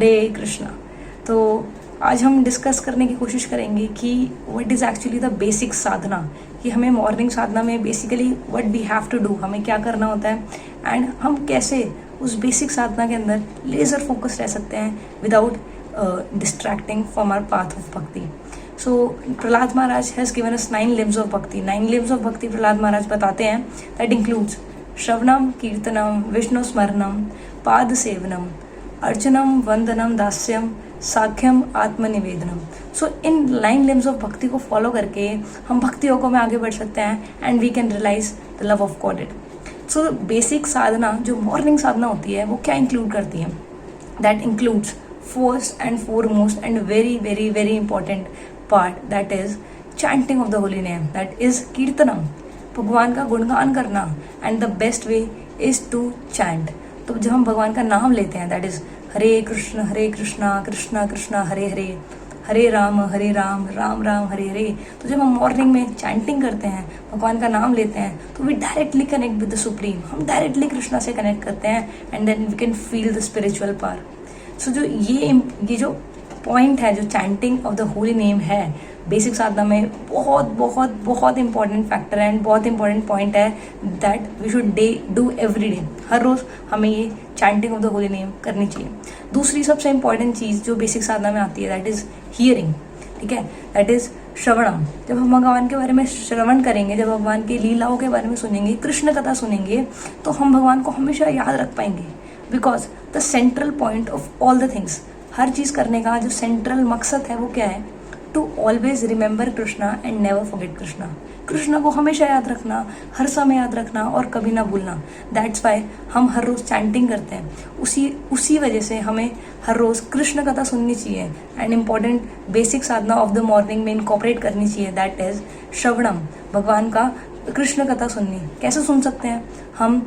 हरे कृष्णा। तो आज हम डिस्कस करने की कोशिश करेंगे कि what is actually the basic sadhana, कि हमें मॉर्निंग साधना में basically what we have to do, हमें क्या करना होता है एंड हम कैसे उस बेसिक साधना के अंदर लेज़र फोकस रह सकते हैं without distracting from our path of bhakti. So Prahlad Maharaj has given us 9 limbs of bhakti. 9 limbs of bhakti Prahlad Maharaj बताते हैं दैट इंक्लूड्स श्रवणम, कीर्तनम, विष्णु स्मरणम, पाद सेवनम, अर्चनम, वंदनम, दास्यम, साख्यम, आत्मनिवेदनम। सो इन 9 limbs ऑफ भक्ति को फॉलो करके हम भक्ति योगों में आगे बढ़ सकते हैं and we can realise the love of God it. So basic साधना जो मॉर्निंग साधना होती है वो क्या इंक्लूड करती है? That includes first and foremost and very very very important part, that is chanting of the holy name, that is kirtanam, भगवान का गुणगान करना। And the best way is to chant. तो जब हम भगवान का नाम लेते हैं दैट इज हरे कृष्णा कृष्णा कृष्णा हरे हरे, हरे राम राम राम हरे हरे। तो जब हम मॉर्निंग में चैंटिंग करते हैं, भगवान का नाम लेते हैं, तो we directly connect with the supreme. हम डायरेक्टली कृष्णा से कनेक्ट करते हैं and then we can feel the spiritual power. So जो ये जो पॉइंट है, जो chanting of the holy name है बेसिक साधना में, बहुत बहुत बहुत इंपॉर्टेंट फैक्टर है एंड बहुत इंपॉर्टेंट पॉइंट है that we should do every day. हर रोज हमें ये chanting of the holy name करनी चाहिए। दूसरी सबसे इंपॉर्टेंट चीज़ जो बेसिक साधना में आती है दैट इज हियरिंग, ठीक है, दैट इज श्रवणम। जब हम भगवान के बारे में श्रवण करेंगे, जब भगवान की लीलाओं के बारे में सुनेंगे, कृष्ण कथा सुनेंगे, तो हम भगवान को हमेशा याद रख पाएंगे। Because the central point of all the things, हर चीज़ करने का जो सेंट्रल मकसद है वो क्या है? To always remember Krishna and never forget Krishna. Krishna को हमेशा याद रखना, हर समय याद रखना और कभी ना भूलना। दैट्स वाई हम हर रोज़ चैंटिंग करते हैं। उसी वजह से हमें हर रोज़ कृष्ण कथा सुननी चाहिए and important basic Sadhana of the morning में इनकॉपरेट करनी चाहिए, दैट इज श्रवणम, भगवान का कृष्ण कथा सुननी। कैसे सुन सकते हैं? हम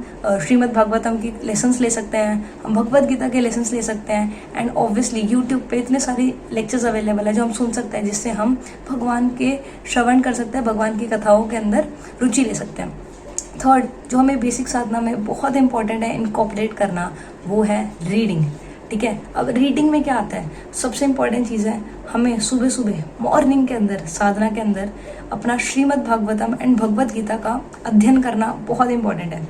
श्रीमद् भागवतम की लेसन्स ले सकते हैं, हम भगवद गीता के लेसन्स ले सकते हैं एंड ऑब्वियसली यूट्यूब पे इतने सारी लेक्चर्स अवेलेबल है जो हम सुन सकते हैं, जिससे हम भगवान के श्रवण कर सकते हैं, भगवान की कथाओं के अंदर रुचि ले सकते हैं। थर्ड, जो हमें बेसिक साधना में बहुत इंपॉर्टेंट है इनकॉपरेट करना, वो है रीडिंग, ठीक है। अब रीडिंग में क्या आता है? सबसे इंपॉर्टेंट चीज़ है हमें सुबह सुबह मॉर्निंग के अंदर, साधना के अंदर अपना श्रीमद् भागवतम एंड भगवद गीता का अध्ययन करना बहुत इंपॉर्टेंट है।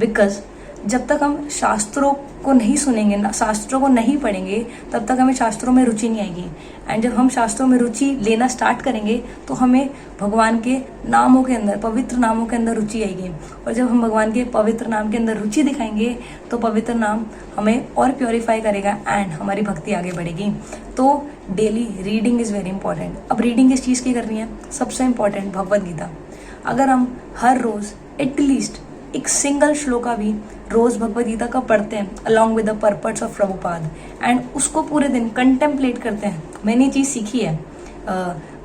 बिकॉज जब तक हम शास्त्रों को नहीं सुनेंगे ना, शास्त्रों को नहीं पढ़ेंगे, तब तक हमें शास्त्रों में रुचि नहीं आएगी। एंड जब हम शास्त्रों में रुचि लेना स्टार्ट करेंगे तो हमें भगवान के नामों के अंदर, पवित्र नामों के अंदर रुचि आएगी। और जब हम भगवान के पवित्र नाम के अंदर रुचि दिखाएंगे तो पवित्र नाम हमें और प्योरीफाई करेगा एंड हमारी भक्ति आगे बढ़ेगी। तो daily reading is very important. अब रीडिंग किस चीज़ की करनी है? सबसे इंपॉर्टेंट भगवद गीता। अगर हम हर रोज़ एटलीस्ट एक सिंगल श्लोका भी रोज भगवद गीता का पढ़ते हैं along with the purpose of Prabhupada and उसको पूरे दिन कंटेम्पलेट करते हैं। मैंने ये चीज़ सीखी है,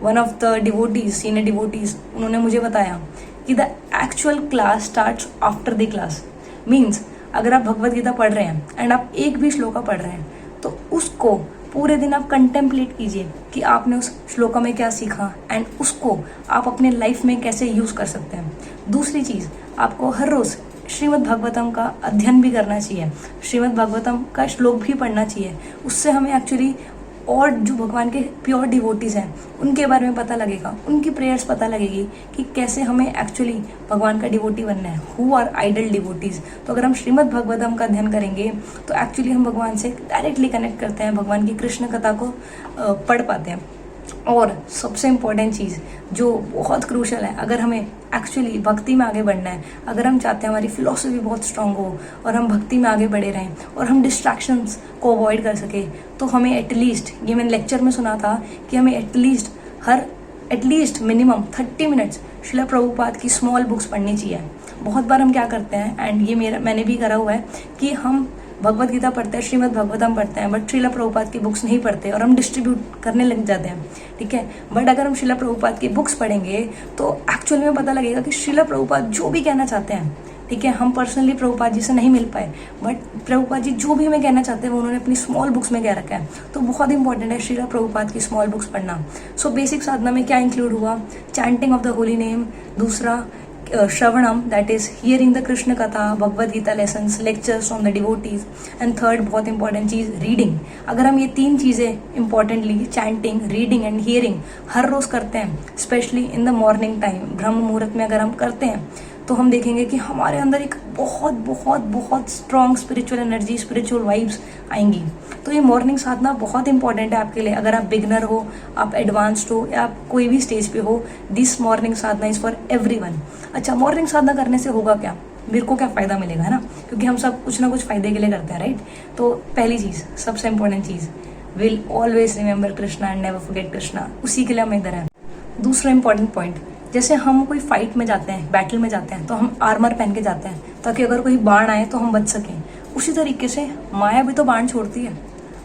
one of the devotees, senior devotees, उन्होंने मुझे बताया कि the actual class starts after the class. Means अगर आप भगवद गीता पढ़ रहे हैं एंड आप एक भी श्लोका पढ़ रहे हैं तो उसको पूरे दिन आप कंटेम्पलेट कीजिए कि आपने उस श्लोका में क्या सीखा एंड उसको आप अपने लाइफ में कैसे यूज़ कर सकते हैं। दूसरी चीज़, आपको हर रोज़ श्रीमद् भागवतम का अध्ययन भी करना चाहिए, श्रीमद् भागवतम का श्लोक भी पढ़ना चाहिए। उससे हमें एक्चुअली और जो भगवान के प्योर डिवोटीज़ हैं उनके बारे में पता लगेगा, उनकी प्रेयर्स पता लगेगी कि कैसे हमें एक्चुअली भगवान का डिवोटी बनना है, हु आर आइडल डिवोटीज़। तो अगर हम श्रीमद् भागवतम का अध्ययन करेंगे तो एक्चुअली हम भगवान से डायरेक्टली कनेक्ट करते हैं, भगवान की कृष्ण कथा को पढ़ पाते हैं। और सबसे इम्पॉर्टेंट चीज़ जो बहुत क्रूशल है, अगर हमें एक्चुअली भक्ति में आगे बढ़ना है, अगर हम चाहते हैं हमारी फिलॉसफी बहुत स्ट्रांग हो और हम भक्ति में आगे बढ़े रहें और हम डिस्ट्रैक्शंस को अवॉइड कर सके, तो हमें एटलीस्ट, ये मैंने लेक्चर में सुना था कि हमें at least minimum 30 minutes Srila Prabhupada की स्मॉल बुक्स पढ़नी चाहिए। बहुत बार हम क्या करते हैं एंड ये मैंने भी करा हुआ है कि हम भगवद गीता पढ़ते हैं, श्रीमद् भागवतम पढ़ते हैं, बट श्रील प्रभुपाद की बुक्स नहीं पढ़ते और हम डिस्ट्रीब्यूट करने लग जाते हैं, ठीक है। बट अगर हम श्रील प्रभुपाद की बुक्स पढ़ेंगे तो एक्चुअल में पता लगेगा कि श्रील प्रभुपाद जो भी कहना चाहते हैं, ठीक है, हम पर्सनली प्रभुपाद जी से नहीं मिल पाए, बट प्रभुपाद जी जो भी हमें कहना चाहते हैं वो उन्होंने अपनी स्मॉल बुक्स में कह रखा है। तो बहुत इंपॉर्टेंट है श्रील प्रभुपाद की स्मॉल बुक्स पढ़ना। सो बेसिक साधना में क्या इंक्लूड हुआ? Chanting of the holy name, दूसरा श्रवणम, that is hearing the Krishna कथा, Bhagavad Gita lessons, lectures from the devotees, and third बहुत इंपॉर्टेंट चीज़ रीडिंग। अगर हम ये 3 चीज़ें importantly chanting, reading and hearing हर रोज़ करते हैं, specially in the morning time, ब्रह्म मुहूर्त में अगर हम करते हैं, तो हम देखेंगे कि हमारे अंदर एक बहुत बहुत बहुत strong spiritual energy, spiritual vibes आएंगी। तो ये मॉर्निंग साधना बहुत इंपॉर्टेंट है आपके लिए। अगर आप बिगनर हो, आप एडवांस्ड हो, या आप कोई भी स्टेज पे हो, this morning Sadhana is for everyone. अच्छा, मॉर्निंग साधना करने से होगा क्या, मेरे को क्या फ़ायदा मिलेगा, है ना, क्योंकि हम सब कुछ ना कुछ फ़ायदे के लिए करते हैं, राइट। तो पहली चीज़, सबसे important cheese, will always remember Krishna and never forget Krishna, उसी के लिए हम इधर हैं। दूसरा इंपॉर्टेंट पॉइंट, जैसे हम कोई फाइट में जाते हैं, बैटल में जाते हैं, तो हम आर्मर पहन के जाते हैं ताकि अगर कोई बाण आए तो हम बच सकें। उसी तरीके से माया भी तो बाण छोड़ती है।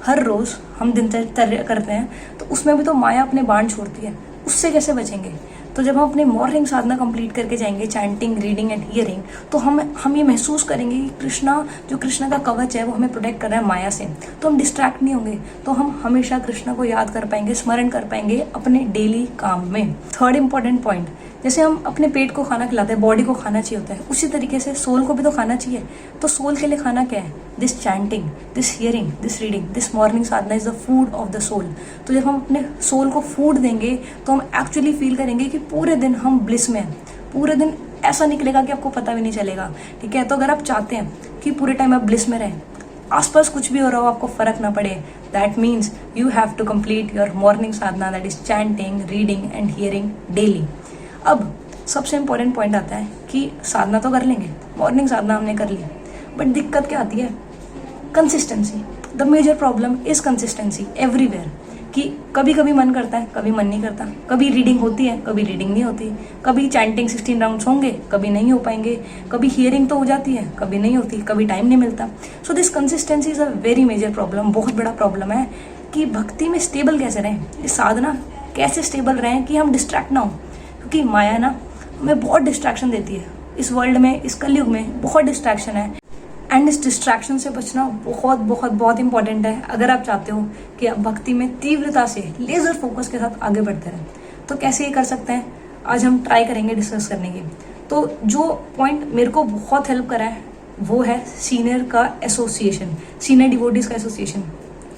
हर रोज़ हम दिनचर्या करते हैं तो उसमें भी तो माया अपने बाण छोड़ती है, उससे कैसे बचेंगे। तो जब हम अपने मॉर्निंग साधना कंप्लीट करके जाएंगे, चैंटिंग, रीडिंग एंड हियरिंग, तो हम ये महसूस करेंगे कि कृष्णा का कवच है वो हमें प्रोटेक्ट कर रहा है माया से। तो हम डिस्ट्रैक्ट नहीं होंगे, तो हम हमेशा कृष्णा को याद कर पाएंगे, स्मरण कर पाएंगे अपने डेली काम में। थर्ड इंपॉर्टेंट पॉइंट, जैसे हम अपने पेट को खाना खिलाते हैं, बॉडी को खाना चाहिए होता है, उसी तरीके से सोल को भी तो खाना चाहिए। तो सोल के लिए खाना क्या है, this chanting, this hearing, this reading, this morning sadhana is the food of the soul. तो जब हम अपने सोल को फूड देंगे तो हम एक्चुअली फील करेंगे कि पूरे दिन हम ब्लिस में हैं, पूरे दिन ऐसा निकलेगा कि आपको पता भी नहीं चलेगा, ठीक है। तो अगर आप चाहते हैं कि पूरे टाइम आप ब्लिस में रहें, आसपास कुछ भी हो रहा हो आपको फर्क ना पड़े, that means you have to complete your morning sadhana, that is chanting, reading and hearing daily. अब सबसे इम्पोर्टेंट पॉइंट आता है कि साधना तो कर लेंगे, मॉर्निंग साधना हमने कर ली, बट दिक्कत क्या आती है, consistency. The major problem is consistency everywhere, कि कभी कभी मन करता है, कभी मन नहीं करता, कभी रीडिंग होती है, कभी रीडिंग नहीं होती, कभी चैंटिंग 16 राउंड्स होंगे, कभी नहीं हो पाएंगे, कभी हियरिंग तो हो जाती है, कभी नहीं होती, कभी टाइम नहीं मिलता। So this consistency is a very major problem, बहुत बड़ा प्रॉब्लम है कि भक्ति में स्टेबल कैसे रहें, इस साधना कैसे स्टेबल रहें कि हम डिस्ट्रैक्ट ना हो, क्योंकि माया ना हमें बहुत डिस्ट्रैक्शन देती है। इस वर्ल्ड में, इस कलयुग में बहुत डिस्ट्रैक्शन है, एंड इस डिस्ट्रैक्शन से बचना बहुत बहुत बहुत इंपॉर्टेंट है अगर आप चाहते हो कि आप भक्ति में तीव्रता से, लेजर फोकस के साथ आगे बढ़ते रहें। तो कैसे ये कर सकते हैं, आज हम ट्राई करेंगे डिस्कस करने की। तो जो पॉइंट मेरे को बहुत हेल्प करा है वो है सीनियर का एसोसिएशन, सीनियर डिवोटीज का एसोसिएशन।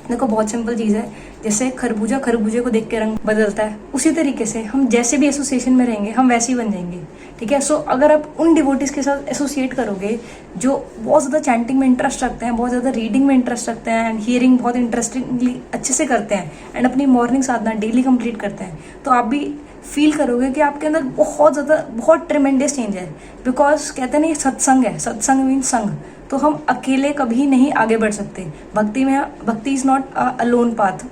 देखो बहुत सिंपल चीज़ है, जैसे खरबूजा खरबूजे को देख के रंग बदलता है, उसी तरीके से हम जैसे भी एसोसिएशन में रहेंगे हम वैसे ही बन जाएंगे, ठीक है। सो अगर आप उन डिवोटीज के साथ एसोसिएट करोगे जो बहुत ज़्यादा चैंटिंग में इंटरेस्ट रखते हैं, बहुत ज़्यादा रीडिंग में इंटरेस्ट रखते हैं, एंड हियरिंग बहुत इंटरेस्टिंगली अच्छे से करते हैं, एंड अपनी मॉर्निंग साधना डेली कंप्लीट करते हैं, तो आप भी फील करोगे कि आपके अंदर बहुत ज़्यादा, बहुत ट्रिमेंडस चेंज है। बिकॉज कहते हैं ना, ये सत्संग है, सत्संग मीन संग, तो हम अकेले कभी नहीं आगे बढ़ सकते। भक्ति में, भक्ति is not a loan path,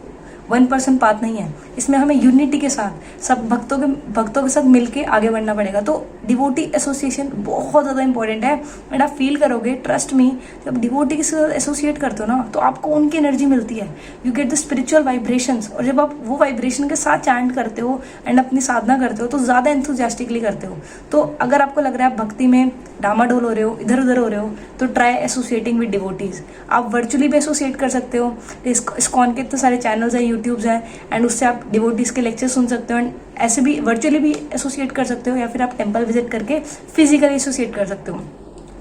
1% path नहीं है, इसमें हमें यूनिटी के साथ सब भक्तों के साथ मिलके आगे बढ़ना पड़ेगा। तो डिवोटी एसोसिएशन बहुत ज़्यादा इंपॉर्टेंट है, एंड आप फील करोगे, ट्रस्ट मी, जब डिवोटी के साथ एसोसिएट करते हो ना तो आपको उनकी एनर्जी मिलती है, you get the spiritual vibrations, और जब आप वो वाइब्रेशन के साथ चैंट करते हो एंड अपनी साधना करते हो तो ज़्यादा एंथुजियास्टिकली करते हो। तो अगर आपको लग रहा है आप भक्ति में डामाडोल हो रहे हो, इधर उधर हो रहे हो, तो ट्राई एसोसिएटिंग विद डिवोटीज। आप वर्चुअली भी एसोसिएट कर सकते हो, इस्कॉन के इतने सारे चैनल्स हैं, यूट्यूब्स हैं, एंड उससे आप डिवोटीज के लेक्चर सुन सकते हो, एंड ऐसे भी वर्चुअली भी एसोसिएट कर सकते हो, या फिर आप टेम्पल विजिट करके फिजिकली एसोसिएट कर सकते हो।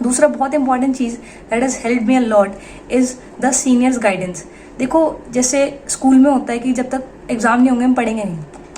दूसरा बहुत important cheese that has help me a lot is the seniors guidance. देखो जैसे स्कूल में होता है कि जब तक एग्ज़ाम नहीं होंगे हम पढ़ेंगे नहीं,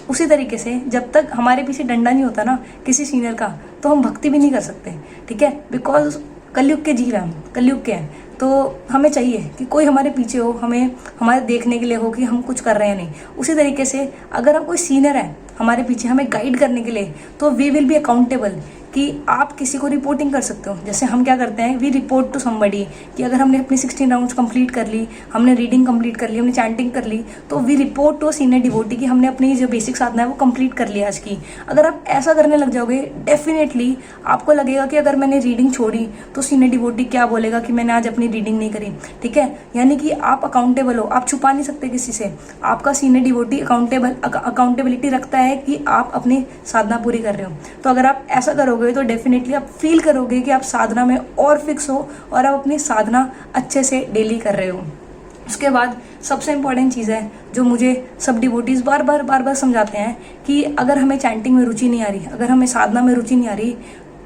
उसी तरीके से जब तक हमारे पीछे डंडा नहीं होता ना किसी सीनियर का, तो हम भक्ति भी नहीं कर सकते, ठीक है। बिकॉज कलयुग के जीव हैं हम, कलयुग के हैं, तो हमें चाहिए कि कोई हमारे पीछे हो, हमें हमारे देखने के लिए हो कि हम कुछ कर रहे हैं नहीं। उसी तरीके से अगर हम कोई सीनियर है हमारे पीछे हमें गाइड करने के लिए, तो वी विल बी अकाउंटेबल, कि आप किसी को रिपोर्टिंग कर सकते हो। जैसे हम क्या करते हैं, वी रिपोर्ट टू समबडी, कि अगर हमने अपनी 16 राउंड्स कंप्लीट कर ली, हमने रीडिंग कंप्लीट कर ली, हमने चैंटिंग कर ली, तो we report to senior devotee कि हमने अपनी जो बेसिक साधना है वो कंप्लीट कर लिया आज की। अगर आप ऐसा करने लग जाओगे, डेफिनेटली आपको लगेगा कि अगर मैंने रीडिंग छोड़ी तो सीनियर डिवोटी क्या बोलेगा कि मैंने आज अपनी रीडिंग नहीं करी, ठीक है। यानी कि आप अकाउंटेबल हो, आप छुपा नहीं सकते किसी से, आपका सीनियर डिवोटी अकाउंटेबिलिटी रखता है कि आप अपनी साधना पूरी कर रहे हो। तो अगर आप ऐसा करोगे तो डेफिनेटली आप फील करोगे कि आप साधना में और फिक्स हो और आप अपनी साधना अच्छे से डेली कर रहे हो। उसके बाद सबसे इम्पॉर्टेंट चीज़ है जो मुझे सब डिवोटीज बार बार समझाते हैं कि अगर हमें चैंटिंग में रुचि नहीं आ रही, अगर हमें साधना में रुचि नहीं आ रही,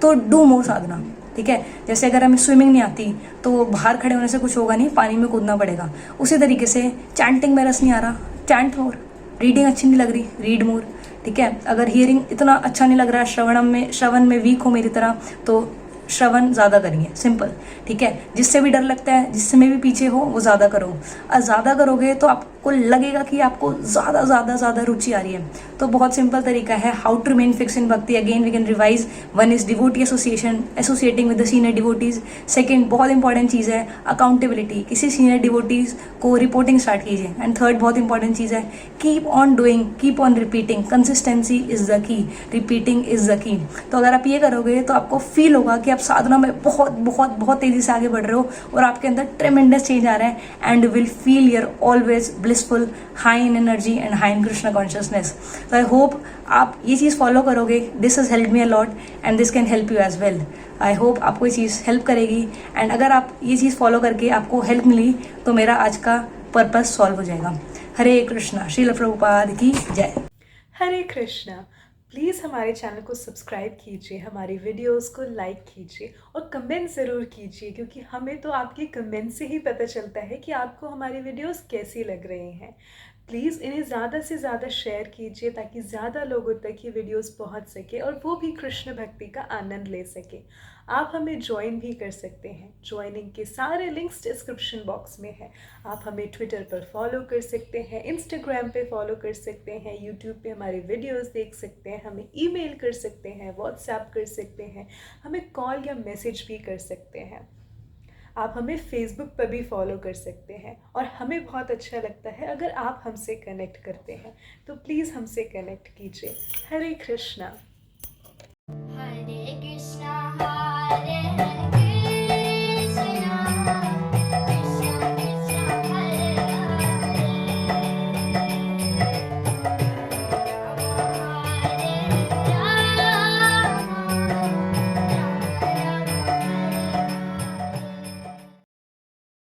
तो डू मोर साधना, ठीक है। जैसे अगर हमें स्विमिंग नहीं आती तो बाहर खड़े होने से कुछ होगा नहीं, पानी में कूदना पड़ेगा। उसी तरीके से चैंटिंग में रस नहीं आ रहा, चैंट मोर। रीडिंग अच्छी नहीं लग रही, रीड मोर, ठीक है। अगर हियरिंग इतना अच्छा नहीं लग रहा है, श्रवण में वीक हो मेरी तरह, तो श्रवण ज़्यादा करिए, सिंपल, ठीक है। जिससे भी डर लगता है, जिससे में भी पीछे हो, वो ज़्यादा करो। और ज़्यादा करोगे तो आपको लगेगा कि आपको ज़्यादा ज़्यादा ज़्यादा रुचि आ रही है। तो बहुत सिंपल तरीका है how to remain fix in bhakti. Again we can revise. One is devotee association, associating with the senior devotees. Second, बहुत इंपॉर्टेंट चीज़ है अकाउंटेबिलिटी, किसी सीनियर डिवोटीज को रिपोर्टिंग स्टार्ट कीजिए। एंड थर्ड बहुत इंपॉर्टेंट चीज़ है keep on doing, keep on repeating. Consistency is the key, repeating is the key. तो अगर आप ये करोगे तो आपको फील होगा कि आप साधना में बहुत बहुत बहुत तेजी से आगे बढ़ रहे हो और आपके अंदर ट्रेमेंडस चेंज आ रहा है। And will feel your always blissful, high in energy and high in Krishna consciousness. तो आई होप आप ये चीज़ फॉलो करोगे। This has help me a lot and this can help you as well. I hope आपको ये चीज़ help करेगी। And अगर आप ये चीज़ फॉलो करके आपको हेल्प मिली तो मेरा आज का पर्पस सॉल्व हो जाएगा। हरे कृष्णा। श्रील प्रभुपाद की जय। हरे कृष्णा। प्लीज़ हमारे चैनल को सब्सक्राइब कीजिए, हमारी वीडियोस को लाइक कीजिए और कमेंट ज़रूर कीजिए, क्योंकि हमें तो आपके कमेंट से ही पता चलता है कि आपको हमारी वीडियोस कैसी लग रही हैं। प्लीज़ इन्हें ज़्यादा से ज़्यादा शेयर कीजिए ताकि ज़्यादा लोगों तक ये वीडियोस पहुंच सके और वो भी कृष्ण भक्ति का आनंद ले सके। आप हमें ज्वाइन भी कर सकते हैं, ज्वाइनिंग के सारे लिंक्स डिस्क्रिप्शन बॉक्स में है। आप हमें ट्विटर पर फॉलो कर सकते हैं, इंस्टाग्राम पे फॉलो कर सकते हैं, यूट्यूब पे हमारे वीडियोस देख सकते हैं, हमें ईमेल कर सकते हैं, व्हाट्सएप कर सकते हैं, हमें कॉल या मैसेज भी कर सकते हैं। आप हमें फेसबुक पर भी फॉलो कर सकते हैं और हमें बहुत अच्छा लगता है अगर आप हमसे कनेक्ट करते हैं, तो प्लीज़ हमसे कनेक्ट कीजिए। हरे कृष्णा। हरे